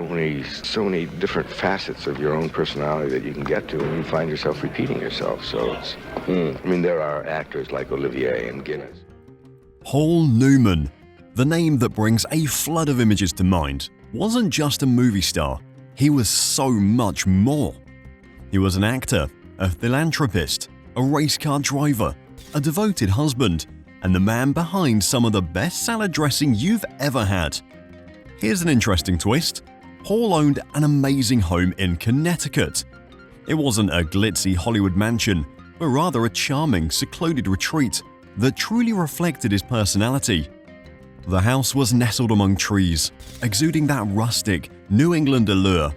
many different facets of your own personality that you can get to, and you find yourself repeating yourself. So it's, I mean, there are actors like Olivier and Guinness. Paul Newman, the name that brings a flood of images to mind, wasn't just a movie star. He was so much more. He was an actor, a philanthropist, a race car driver, a devoted husband, and the man behind some of the best salad dressing you've ever had. Here's an interesting twist. Paul owned an amazing home in Connecticut. It wasn't a glitzy Hollywood mansion, but rather a charming, secluded retreat that truly reflected his personality. The house was nestled among trees, exuding that rustic, New England allure.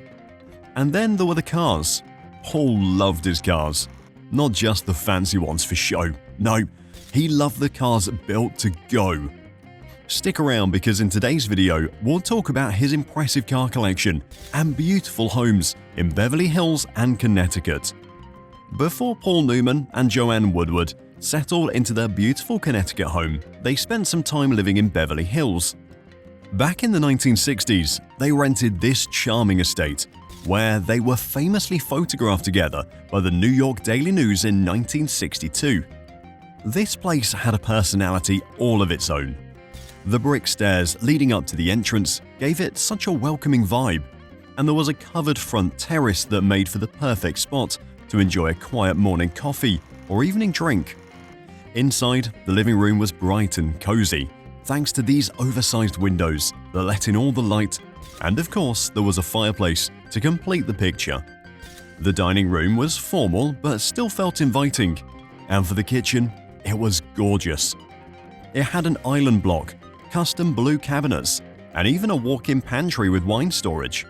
And then there were the cars. Paul loved his cars. Not just the fancy ones for show. No, he loved the cars built to go. Stick around because in today's video, we'll talk about his impressive car collection and beautiful homes in Beverly Hills and Connecticut. Before Paul Newman and Joanne Woodward settled into their beautiful Connecticut home, they spent some time living in Beverly Hills. Back in the 1960s, they rented this charming estate, where they were famously photographed together by the New York Daily News in 1962. This place had a personality all of its own. The brick stairs leading up to the entrance gave it such a welcoming vibe, and there was a covered front terrace that made for the perfect spot to enjoy a quiet morning coffee or evening drink. Inside, the living room was bright and cozy, thanks to these oversized windows that let in all the light, and of course there was a fireplace to complete the picture. The dining room was formal but still felt inviting, and for the kitchen, it was gorgeous. It had an island block, custom blue cabinets, and even a walk-in pantry with wine storage.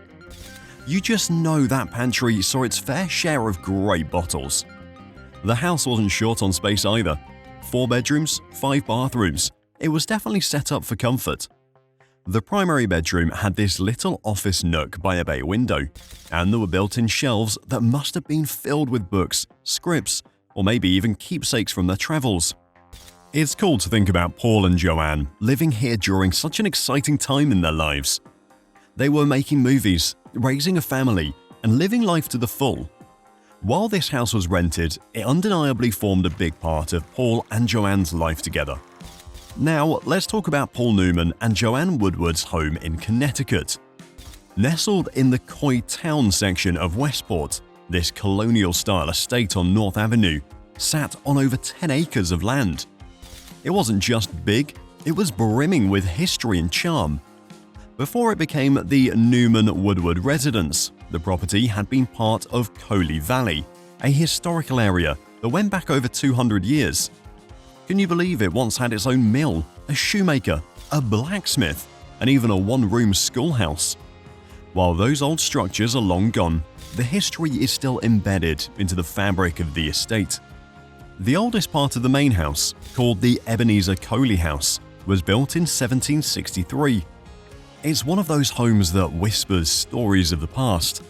You just know that pantry saw its fair share of great bottles. The house wasn't short on space either. 4 bedrooms, 5 bathrooms. It was definitely set up for comfort. The primary bedroom had this little office nook by a bay window, and there were built-in shelves that must have been filled with books, scripts, or maybe even keepsakes from their travels. It's cool to think about Paul and Joanne living here during such an exciting time in their lives. They were making movies, raising a family, and living life to the full. While this house was rented, it undeniably formed a big part of Paul and Joanne's life together. Now, let's talk about Paul Newman and Joanne Woodward's home in Connecticut. Nestled in the Coy Town section of Westport, this colonial-style estate on North Avenue sat on over 10 acres of land. It wasn't just big, it was brimming with history and charm. Before it became the Newman-Woodward residence, the property had been part of Coley Valley, a historical area that went back over 200 years. Can you believe it once had its own mill, a shoemaker, a blacksmith, and even a one-room schoolhouse? While those old structures are long gone, the history is still embedded into the fabric of the estate. The oldest part of the main house, called the Ebenezer Coley House, was built in 1763. It's one of those homes that whispers stories of the past.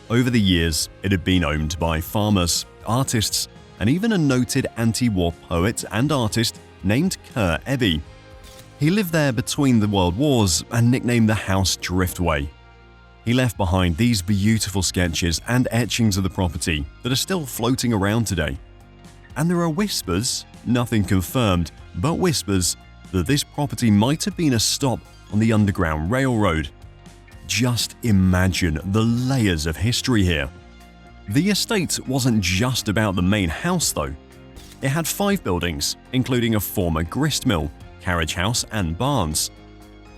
Over the years, it had been owned by farmers, artists, and even a noted anti-war poet and artist named Kerr Eby. He lived there between the world wars and nicknamed the house Driftway. He left behind these beautiful sketches and etchings of the property that are still floating around today. And there are whispers, nothing confirmed, but whispers, that this property might have been a stop on the Underground Railroad. Just imagine the layers of history here. The estate wasn't just about the main house though. It had 5 buildings, including a former grist mill, carriage house, and barns.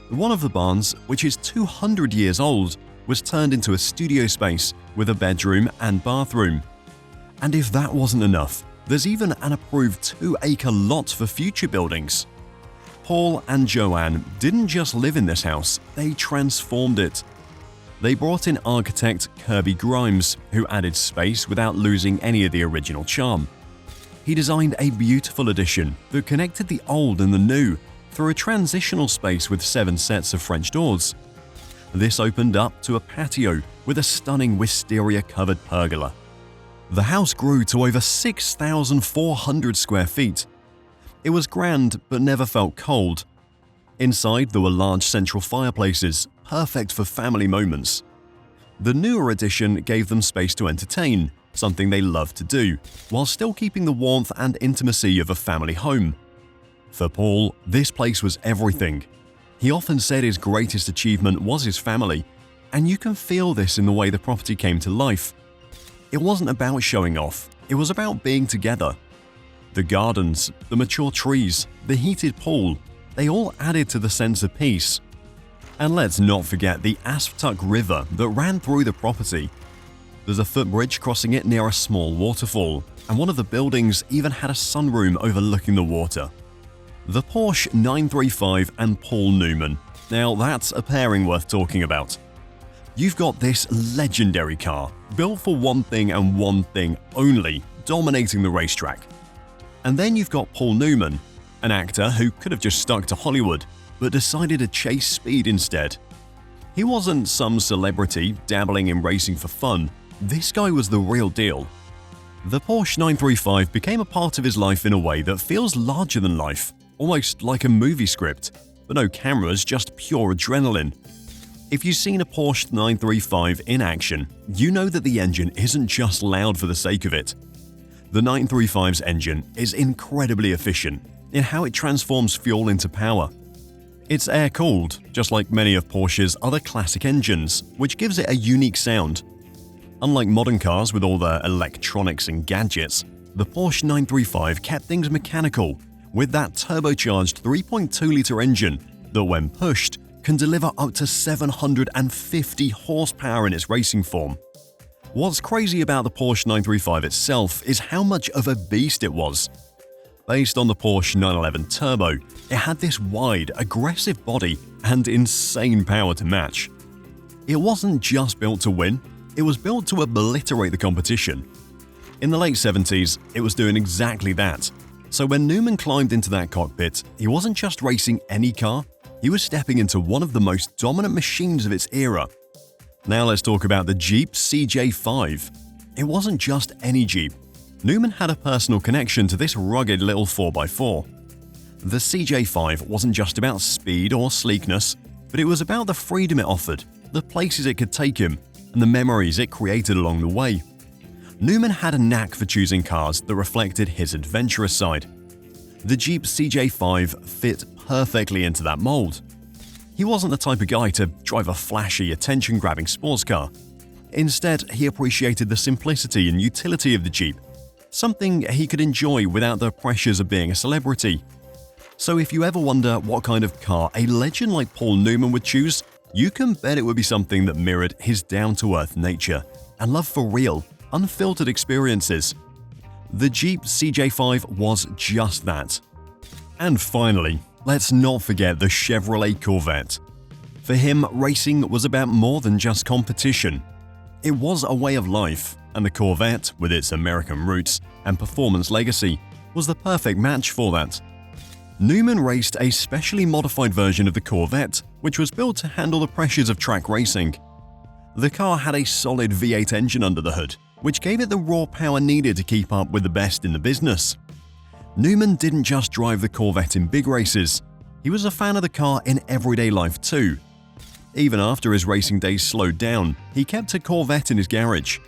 One of the barns, which is 200 years old, was turned into a studio space with a bedroom and bathroom. And if that wasn't enough, there's even an approved 2-acre lot for future buildings. Paul and Joanne didn't just live in this house, they transformed it. They brought in architect Kirby Grimes, who added space without losing any of the original charm. He designed a beautiful addition that connected the old and the new through a transitional space with 7 sets of French doors. This opened up to a patio with a stunning wisteria-covered pergola. The house grew to over 6,400 square feet. It was grand but never felt cold. Inside there were large central fireplaces, perfect for family moments. The newer edition gave them space to entertain, something they loved to do, while still keeping the warmth and intimacy of a family home. For Paul, this place was everything. He often said his greatest achievement was his family, and you can feel this in the way the property came to life. It wasn't about showing off, it was about being together. The gardens, the mature trees, the heated pool, they all added to the sense of peace. And let's not forget the Aspetuck River that ran through the property. There's a footbridge crossing it near a small waterfall, and one of the buildings even had a sunroom overlooking the water. The Porsche 935 and Paul Newman. Now that's a pairing worth talking about. You've got this legendary car, built for one thing and one thing only, dominating the racetrack. And then you've got Paul Newman, an actor who could have just stuck to Hollywood, but decided to chase speed instead. He wasn't some celebrity dabbling in racing for fun. This guy was the real deal. The Porsche 935 became a part of his life in a way that feels larger than life, almost like a movie script, but no cameras, just pure adrenaline. If you've seen a Porsche 935 in action, you know that the engine isn't just loud for the sake of it. The 935's engine is incredibly efficient in how it transforms fuel into power. It's air-cooled, just like many of Porsche's other classic engines, which gives it a unique sound. Unlike modern cars with all their electronics and gadgets, the Porsche 935 kept things mechanical with that turbocharged 3.2-litre engine that, when pushed, can deliver up to 750 horsepower in its racing form. What's crazy about the Porsche 935 itself is how much of a beast it was. Based on the Porsche 911 Turbo, it had this wide, aggressive body and insane power to match. It wasn't just built to win, it was built to obliterate the competition. In the late 70s, it was doing exactly that. So when Newman climbed into that cockpit, he wasn't just racing any car, he was stepping into one of the most dominant machines of its era. Now let's talk about the Jeep CJ5. It wasn't just any Jeep. Newman had a personal connection to this rugged little 4x4. The CJ5 wasn't just about speed or sleekness, but it was about the freedom it offered, the places it could take him, and the memories it created along the way. Newman had a knack for choosing cars that reflected his adventurous side. The Jeep CJ5 fit perfectly into that mold. He wasn't the type of guy to drive a flashy, attention-grabbing sports car. Instead, he appreciated the simplicity and utility of the Jeep, something he could enjoy without the pressures of being a celebrity. So if you ever wonder what kind of car a legend like Paul Newman would choose, you can bet it would be something that mirrored his down-to-earth nature and love for real, unfiltered experiences. The Jeep CJ5 was just that. And finally, let's not forget the Chevrolet Corvette. For him, racing was about more than just competition. It was a way of life, and the Corvette, with its American roots and performance legacy, was the perfect match for that. Newman raced a specially modified version of the Corvette, which was built to handle the pressures of track racing. The car had a solid V8 engine under the hood, which gave it the raw power needed to keep up with the best in the business. Newman didn't just drive the Corvette in big races, he was a fan of the car in everyday life too. Even after his racing days slowed down, he kept a Corvette in his garage.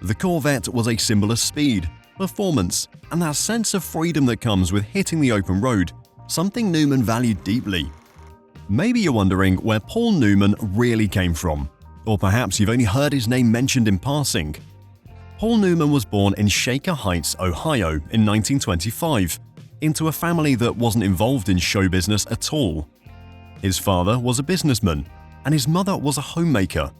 The Corvette was a symbol of speed, performance, and that sense of freedom that comes with hitting the open road, something Newman valued deeply. Maybe you're wondering where Paul Newman really came from, or perhaps you've only heard his name mentioned in passing. Paul Newman was born in Shaker Heights, Ohio in 1925, into a family that wasn't involved in show business at all. His father was a businessman, and his mother was a homemaker.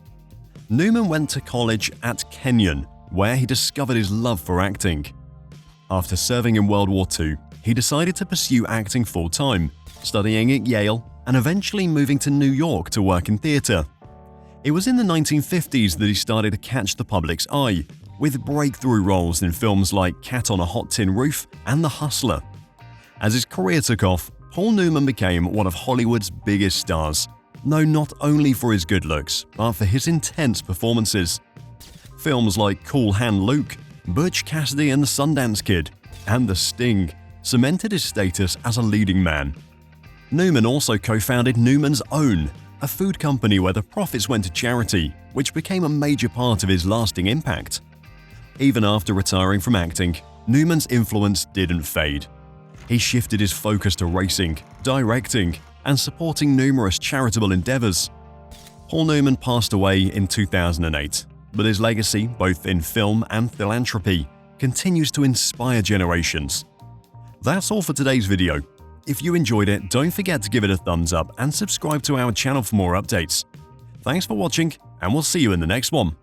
Newman went to college at Kenyon, where he discovered his love for acting. After serving in World War II, he decided to pursue acting full-time, studying at Yale and eventually moving to New York to work in theater. It was in the 1950s that he started to catch the public's eye, with breakthrough roles in films like Cat on a Hot Tin Roof and The Hustler. As his career took off, Paul Newman became one of Hollywood's biggest stars, known not only for his good looks, but for his intense performances. Films like Cool Hand Luke, Butch Cassidy and the Sundance Kid, and The Sting cemented his status as a leading man. Newman also co-founded Newman's Own, a food company where the profits went to charity, which became a major part of his lasting impact. Even after retiring from acting, Newman's influence didn't fade. He shifted his focus to racing, directing, and supporting numerous charitable endeavors. Paul Newman passed away in 2008, but his legacy, both in film and philanthropy, continues to inspire generations. That's all for today's video. If you enjoyed it, don't forget to give it a thumbs up and subscribe to our channel for more updates. Thanks for watching, and we'll see you in the next one.